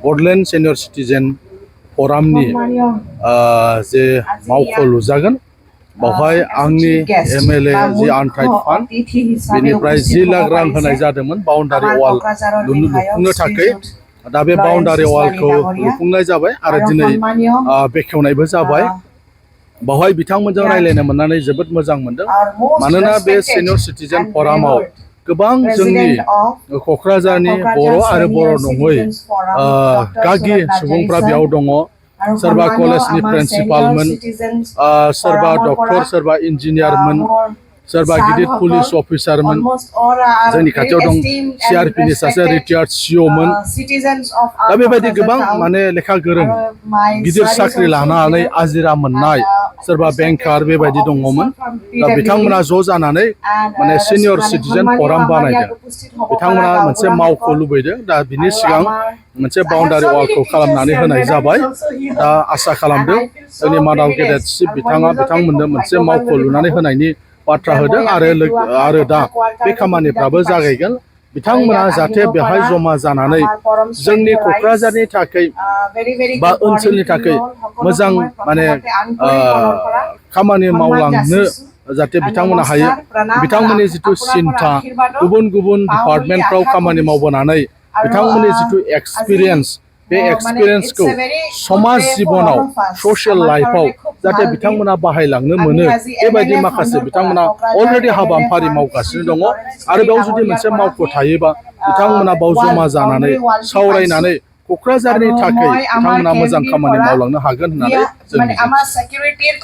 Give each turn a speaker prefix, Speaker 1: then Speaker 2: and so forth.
Speaker 1: Bodoland Senior Citizen Forumनि जे मावख' लुजागोन बावहाय आंनि MLA जि आनथ्राइड फान्ड बेनिफ्राय 10 लाख रां होनाय जादोंमोन बाउन्डारि वाल लुफुंनो थाखाय दा बे बाउन्डारि वालखौ लुफुंनाय जाबाय आरो दिनै बेखेवनायबो जाबाय बावहाय बिथांमोनजों रायलायनो मोननानै जोबोद मोजां मोनदों मानोना बे सिनियर सिटिजेन फरामाव गोबां जोंनि क'क्राझारनि बर' आरो बर' नङै गागि सुबुंफ्रा बेयाव दङ सोरबा कलेजनि प्रिन्सिपालमोन सोरबा डक्टर सोरबा इन्जिनियारमोन सोरबा गिदिर पुलिस अफिसारमोन जोंनि खाथियाव दं CRPनि सासे रिटायार्ड COमोन दा बेबायदि गोबां माने लेखा गोरों गिदिर साख्रि लानानै आजिरा मोननाय सोरबा बेंकार बेबायदि दङमोन दा बिथांमोना ज' जानानै माने सिनियर सिटिजेन फराम बानायदों बिथांमोना मोनसे मावख' लुबैदों दा बिनि सिगां मोनसे बाउन्डारि वालखौ खालामनानै होनाय जाबाय दा आसा खालामदों जोंनि मानाव गेदेर चिफ बिथांमोननो मोनसे मावख' लुनानै होनायनि बाथ्रा होदों आरो दा बे खामानिफ्राबो जागायगोन बिथांमोना जाहाथे बेहाय जमा जानानै जोंनि क'क्राझारनि थाखाय बा ओनसोलनि थाखाय मोजां माने खामानि मावलांनो जाहाथे बिथांमोना हायो बिथांमोननि जिथु सिन्था गुबुन गुबुन डिपार्टमेन्टफ्राव खामानि मावबोनानै बिथांमोननि जिथु एक्सपिरियेन्स बे एक्सपिरियेन्सखौ समाज जिबनाव ससियेल लाइफआव जाहाथे बिथांमोना बाहायलांनो मोनो बेबायदि माखासे बिथांमोना अलरेडि हाबाफारि मावगासिनो दङ आरो बेयाव जुदि मोनसे मावख' थायोबा बिथांमोना बाव जमा जानानै सावरायनानै क'क्राझारनि थाखाय बिथांमोना मोजां खामानि मावलांनो हागोन होननानै जों मिजिंथियो